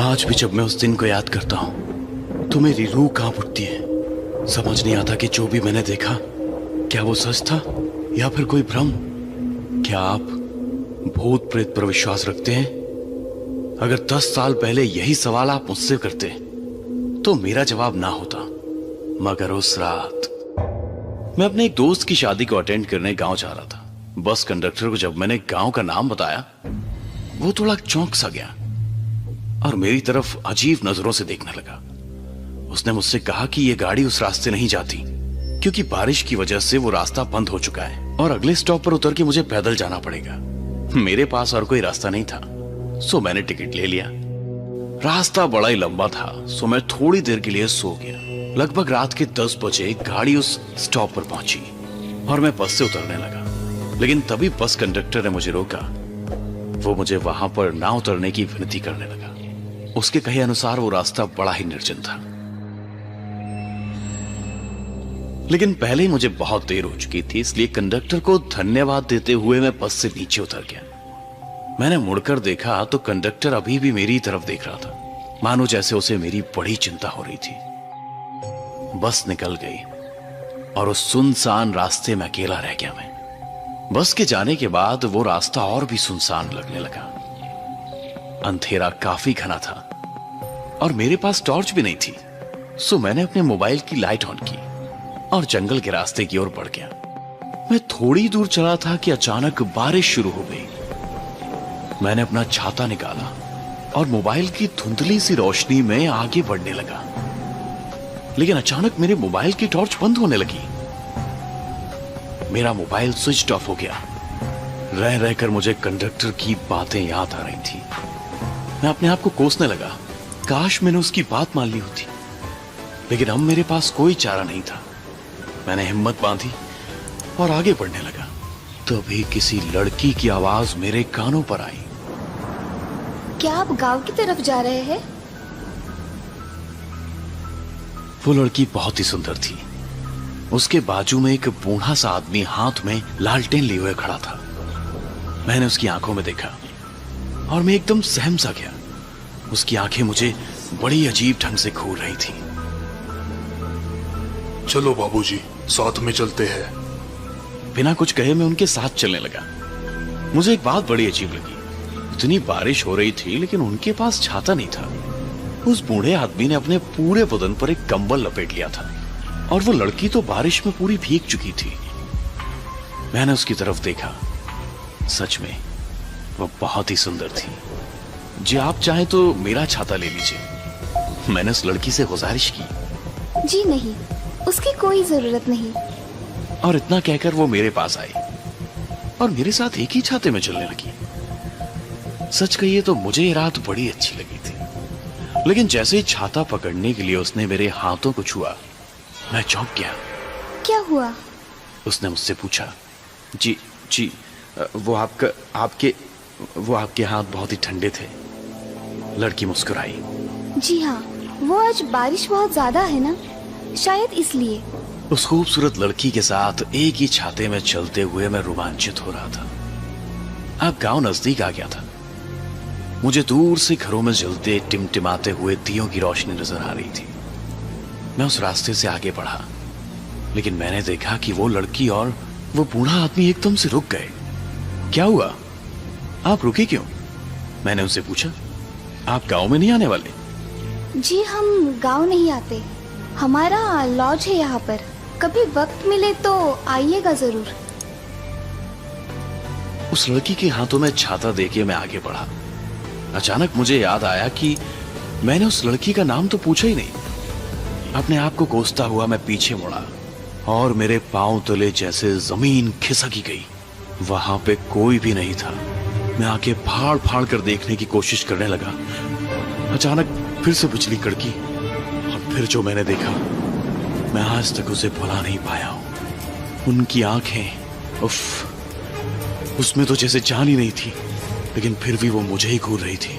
आज भी जब मैं उस दिन को याद करता हूं तो मेरी रूह कांप उठती है। समझ नहीं आता कि जो भी मैंने देखा क्या वो सच था या फिर कोई भ्रम। क्या आप भूत प्रेत पर विश्वास रखते हैं? अगर 10 साल पहले यही सवाल आप मुझसे करते तो मेरा जवाब ना होता। मगर उस रात मैं अपने एक दोस्त की शादी को अटेंड करने गांव जा रहा था। बस कंडक्टर को जब मैंने गांव का नाम बताया वो थोड़ा चौंक सा गया और मेरी तरफ अजीब नजरों से देखने लगा। उसने मुझसे कहा कि यह गाड़ी उस रास्ते नहीं जाती क्योंकि बारिश की वजह से वो रास्ता बंद हो चुका है और अगले स्टॉप पर उतर के मुझे पैदल जाना पड़ेगा। मेरे पास और कोई रास्ता नहीं था, सो मैंने टिकट ले लिया। रास्ता बड़ा ही लंबा था, सो मैं थोड़ी देर के लिए सो गया। लगभग रात के 10 बजे गाड़ी उस स्टॉप पर पहुंची और मैं बस से उतरने लगा, लेकिन तभी बस कंडक्टर ने मुझे रोका। वो मुझे वहां पर ना उतरने की विनती करने लगा। उसके कहे अनुसार वो रास्ता बड़ा ही निर्जन था, लेकिन पहले ही मुझे बहुत देर हो चुकी थी, इसलिए कंडक्टर को धन्यवाद देते हुए मैं बस से नीचे उतर गया। मैंने मुड़कर देखा तो कंडक्टर अभी भी मेरी तरफ देख रहा था, मानो जैसे उसे मेरी बड़ी चिंता हो रही थी। बस निकल गई और उस सुनसान रास्ते में अकेला रह गया। मैं बस के जाने के बाद वो रास्ता और भी सुनसान लगने लगा। अंधेरा काफी घना था और मेरे पास टॉर्च भी नहीं थी, सो मैंने अपने मोबाइल की लाइट ऑन की और जंगल के रास्ते की ओर बढ़ गया। मैं थोड़ी दूर चला था कि अचानक बारिश शुरू हो गई। मैंने अपना छाता निकाला और मोबाइल की धुंधली सी रोशनी में आगे बढ़ने लगा, लेकिन अचानक मेरे मोबाइल की टॉर्च बंद होने लगी। मेरा मोबाइल स्विच ऑफ हो गया। रह रहकर मुझे कंडक्टर की बातें याद आ रही थी। मैं अपने आप को कोसने लगा, काश मैंने उसकी बात मान ली होती, लेकिन अब मेरे पास कोई चारा नहीं था। मैंने हिम्मत बांधी और आगे बढ़ने लगा। तभी किसी लड़की की आवाज मेरे कानों पर आई। क्या आप गांव की तरफ जा रहे हैं? वो लड़की बहुत ही सुंदर थी। उसके बाजू में एक बूढ़ा सा आदमी हाथ में लालटेन लिए हुए खड़ा था। मैंने उसकी आंखों में देखा और मैं एकदम सहम सा गया। उसकी आंखें मुझे बड़ी अजीब ढंग से घूर रही थी। चलो बाबूजी, साथ में चलते हैं। बिना कुछ कहे मैं उनके साथ चलने लगा। मुझे एक बात बड़ी अजीब लगी। इतनी बारिश हो रही थी लेकिन उनके पास छाता नहीं था। उस बूढ़े आदमी ने अपने पूरे बदन पर एक कंबल लपेट लिया था और वो लड़की तो बारिश में पूरी भीग चुकी थी। मैंने उसकी तरफ देखा। सच में वो बहुत ही सुंदर थी। जी आप चाहे तो मेरा छाता ले लीजिए। मैंने उस लड़की से गुजारिश की। जी नहीं, उसकी कोई जरूरत नहीं। और इतना कहकर वो मेरे पास आई और मेरे साथ एक ही छाते में चलने लगी। सच कहिए तो मुझे ये रात बड़ी अच्छी लगी थी, लेकिन जैसे ही छाता पकड़ने के लिए उसने मेरे हाथों को छुआ, मैं चौंक गया। क्या हुआ? उसने मुझसे पूछा। जी जी, वो आपके हाथ बहुत ही ठंडे थे। लड़की मुस्कुराई। जी हाँ, वो आज बारिश बहुत ज्यादा है ना, शायद इसलिए। उस खूबसूरत लड़की के साथ एक ही छाते में चलते हुए मैं रोमांचित हो रहा था। अब गांव नजदीक आ गया था। मुझे दूर से घरों में जलते टिमटिमाते हुए दियों की रोशनी नजर आ रही थी। मैं उस रास्ते से आगे बढ़ा, लेकिन मैंने देखा कि वो लड़की और वो बूढ़ा आदमी एकदम से रुक गए। क्या हुआ? आप रुके क्यों? मैंने उनसे पूछा। आप गांव में नहीं आने वाले? जी हम गांव नहीं आते, हमारा लॉज है यहाँ पर। कभी वक्त मिले तो आइएगा जरूर। उस लड़की के हाथों में छाता देके मैं आगे बढ़ा। अचानक मुझे याद आया कि मैंने उस लड़की का नाम तो पूछा ही नहीं। अपने आप को कोसता हुआ मैं पीछे मुड़ा और मेरे पांव तले जैसे जमीन खिसकी गई। वहां पे कोई भी नहीं था। मैं आंखें फाड़ फाड़ कर देखने की कोशिश करने लगा। अचानक फिर से बिजली कड़की और फिर जो मैंने देखा, मैं आज तक उसे भुला नहीं पाया हूं। उनकी आंखें, उफ, उसमें तो जैसे जान ही नहीं थी, लेकिन फिर भी वो मुझे ही घूर रही थी।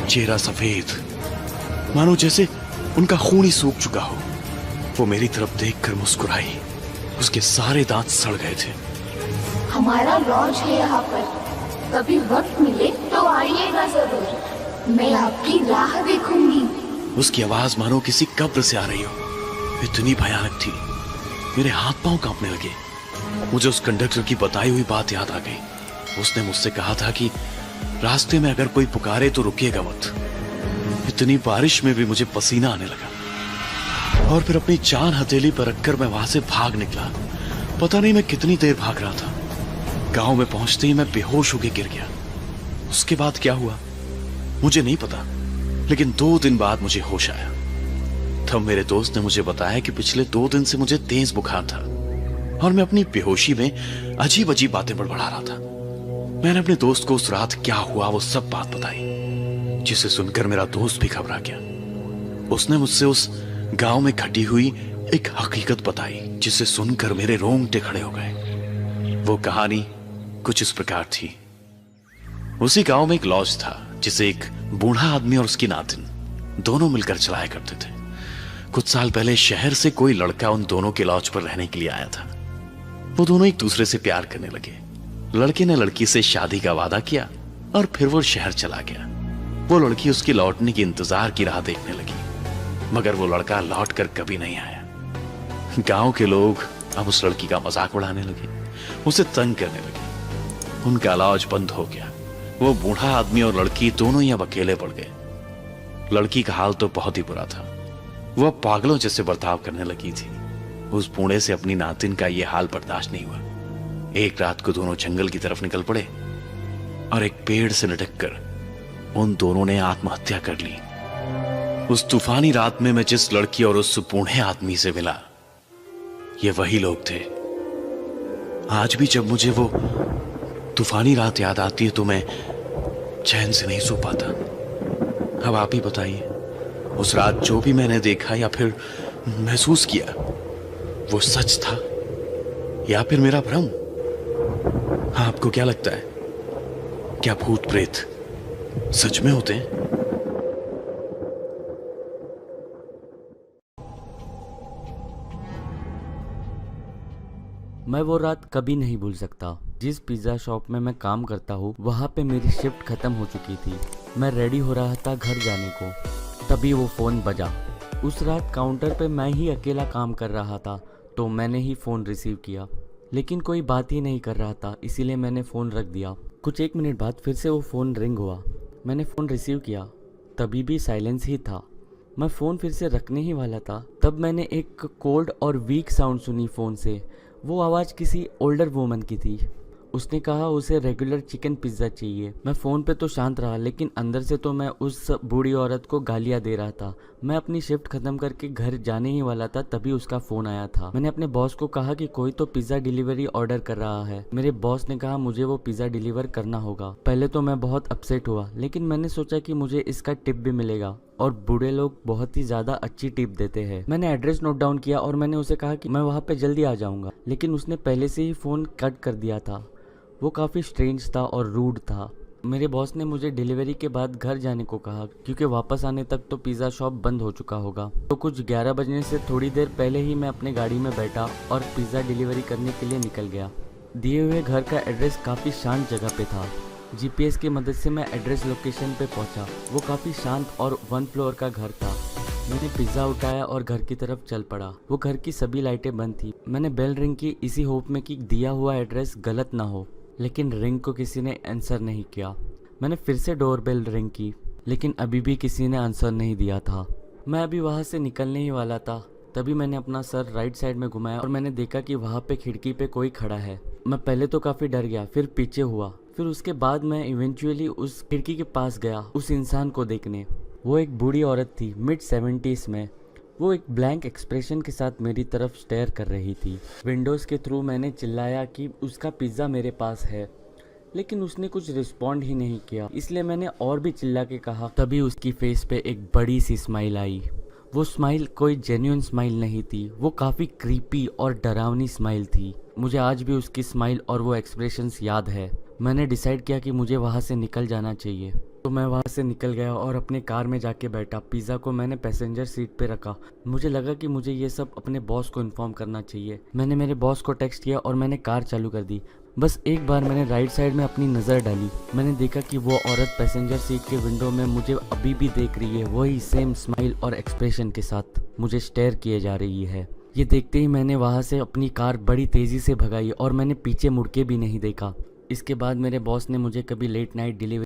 चेहरा सफेद, मानो जैसे उनका खून ही सूख चुका हो। वो मेरी तरफ देखकर मुस्कुराई। उसके सारे दांत सड़ गए थे। हमारा लॉज है यहाँ पर, कभी वक्त मिले तो आइएगा जरूर, मैं आपकी राह देखूंगी। उसकी आवाज मानो किसी कब्र से आ रही हो, इतनी भयानक थी। मेरे हाथ पांव कांपने लगे। मुझे उस कंडक्टर की बताई हुई बात याद आ गई। उसने मुझसे कहा था कि रास्ते में अगर कोई पुकारे तो रुकिएगा मत। इतनी बारिश में भी मुझे पसीना आने लगा और फिर अपनी जान हथेली पर रखकर मैं वहां से भाग निकला। पता नहीं मैं कितनी देर भाग रहा था। गांव में पहुंचते ही मैं बेहोश होकर गिर गया। उसके बाद क्या हुआ मुझे नहीं पता, लेकिन 2 दिन बाद मुझे होश आया। तब मेरे दोस्त ने मुझे बताया कि पिछले 2 दिन से मुझे तेज बुखार था और मैं अपनी बेहोशी में अजीब अजीब बातें बड़बड़ा रहा था। मैंने अपने दोस्त को उस रात क्या हुआ वो सब बात बताई, जिसे सुनकर मेरा दोस्त भी घबरा गया। उसने मुझसे उस गांव में घटी हुई एक हकीकत बताई, जिसे सुनकर मेरे रोंगटे खड़े हो गए। वो कहानी कुछ इस प्रकार थी। उसी गांव में एक लॉज था, जिसे एक बूढ़ा आदमी और उसकी नातिन दोनों मिलकर चलाया करते थे। कुछ साल पहले शहर से कोई लड़का उन दोनों के लॉज पर रहने के लिए आया था। वो दोनों एक दूसरे से प्यार करने लगे। लड़के ने लड़की से शादी का वादा किया और फिर वो शहर चला गया। वो लड़की उसके लौटने की इंतजार की राह देखने लगी, मगर वो लड़का लौट कर कभी नहीं आया। गांव के लोग अब उस लड़की का मजाक उड़ाने लगे, उसे तंग करने लगे। उनका इलाज बंद हो गया। वो बूढ़ा आदमी और लड़की दोनों ही अब अकेले पड़ गए। लड़की का हाल तो बहुत ही बुरा था। वो अब पागलों जैसे बर्ताव करने लगी थी। उस बूढ़े से अपनी नातिन का यह हाल बर्दाश्त नहीं हुआ। एक रात को दोनों जंगल की तरफ निकल पड़े और एक पेड़ से लटककर उन दोनों ने आत्महत्या कर ली। उस तूफानी रात में मैं जिस लड़की और उस बूढ़े आदमी से मिला, ये वही लोग थे। आज भी जब मुझे वो तूफानी रात याद आती है तो मैं चैन से नहीं सो पाता। अब आप ही बताइए, उस रात जो भी मैंने देखा या फिर महसूस किया, वो सच था या फिर मेरा भ्रम? हाँ, आपको क्या लगता है, क्या भूत प्रेत सच में होते हैं? मैं वो रात कभी नहीं भूल सकता। जिस पिज़्ज़ा शॉप में मैं काम करता हूँ, वहाँ पे मेरी शिफ्ट ख़त्म हो चुकी थी। मैं रेडी हो रहा था घर जाने को, तभी वो फ़ोन बजा। उस रात काउंटर पे मैं ही अकेला काम कर रहा था, तो मैंने ही फ़ोन रिसीव किया, लेकिन कोई बात ही नहीं कर रहा था, इसीलिए मैंने फ़ोन रख दिया। कुछ 1 मिनट बाद फिर से वो फ़ोन रिंग हुआ। मैंने फ़ोन रिसीव किया, तभी भी साइलेंस ही था। मैं फ़ोन फिर से रखने ही वाला था, तब मैंने एक कोल्ड और वीक साउंड सुनी फ़ोन से। वो आवाज़ किसी ओल्डर वुमन की थी। उसने कहा उसे रेगुलर चिकन पिज़्ज़ा चाहिए। मैं फ़ोन पे तो शांत रहा, लेकिन अंदर से तो मैं उस बूढ़ी औरत को गालियाँ दे रहा था। मैं अपनी शिफ्ट ख़त्म करके घर जाने ही वाला था, तभी उसका फ़ोन आया था। मैंने अपने बॉस को कहा कि कोई तो पिज़्ज़ा डिलीवरी ऑर्डर कर रहा है। मेरे बॉस ने कहा मुझे वो पिज़्ज़ा डिलीवर करना होगा। पहले तो मैं बहुत अपसेट हुआ, लेकिन मैंने सोचा कि मुझे इसका टिप भी मिलेगा, और बूढ़े लोग बहुत ही ज़्यादा अच्छी टिप देते हैं। मैंने एड्रेस नोट डाउन किया और मैंने उसे कहा कि मैं वहाँ पे जल्दी आ जाऊँगा, लेकिन उसने पहले से ही फ़ोन कट कर दिया था। वो काफ़ी स्ट्रेंज था और रूड था। मेरे बॉस ने मुझे डिलीवरी के बाद घर जाने को कहा, क्योंकि वापस आने तक तो पिज़्ज़ा शॉप बंद हो चुका होगा। तो कुछ 11 बजने से थोड़ी देर पहले ही मैं अपने गाड़ी में बैठा और पिज़्ज़ा डिलीवरी करने के लिए निकल गया। दिए हुए घर का एड्रेस काफ़ी शांत जगह पे था। जीपीएस की मदद से मैं एड्रेस लोकेशन पे पहुंचा। वो काफ़ी शांत और 1 फ्लोर का घर था। मैंने पिज़्ज़ा उठाया और घर की तरफ चल पड़ा। वो घर की सभी लाइटें बंद थी। मैंने बेल रिंग की इसी होप में कि दिया हुआ एड्रेस गलत ना हो, लेकिन रिंग को किसी ने आंसर नहीं किया। मैंने फिर से डोर बेल रिंग की, लेकिन अभी भी किसी ने आंसर नहीं दिया था। मैं अभी वहाँ से निकलने ही वाला था, तभी मैंने अपना सर राइट साइड में घुमाया और मैंने देखा कि वहाँ पे खिड़की पे कोई खड़ा है। मैं पहले तो काफ़ी डर गया, फिर पीछे हुआ, फिर उसके बाद मैं इवेंचुअली उस खिड़की के पास गया उस इंसान को देखने। वो एक बूढ़ी औरत थी, मिड 70s में। वो एक ब्लैंक एक्सप्रेशन के साथ मेरी तरफ स्टेयर कर रही थी। विंडोज़ के थ्रू मैंने चिल्लाया कि उसका पिज़्ज़ा मेरे पास है, लेकिन उसने कुछ रिस्पॉन्ड ही नहीं किया, इसलिए मैंने और भी चिल्ला के कहा। तभी उसकी फेस पे एक बड़ी सी स्माइल आई। वो स्माइल कोई जेन्युइन स्माइल नहीं थी, वो काफ़ी क्रीपी और डरावनी स्माइल थी। मुझे आज भी उसकी स्माइल और वो एक्सप्रेशंस याद है। मैंने डिसाइड किया कि मुझे वहाँ से निकल जाना चाहिए, तो मैं वहाँ से निकल गया और अपने कार में जाके बैठा। पिज़्ज़ा को मैंने पैसेंजर सीट पे रखा। मुझे लगा कि मुझे ये सब अपने बॉस को इन्फॉर्म करना चाहिए। मैंने मेरे बॉस को टेक्स्ट किया और मैंने कार चालू कर दी। बस एक बार मैंने राइट साइड में अपनी नज़र डाली। मैंने देखा कि वो औरत पैसेंजर सीट के विंडो में मुझे अभी भी देख रही है, वही सेम स्माइल और एक्सप्रेशन के साथ मुझे स्टेयर किए जा रही है। ये देखते ही मैंने वहाँ से अपनी कार बड़ी तेज़ी से भगाई और मैंने पीछे मुड़ के भी नहीं देखा। इसके बाद मेरे बॉस ने मुझे कभी लेट नाइट डिलीवरी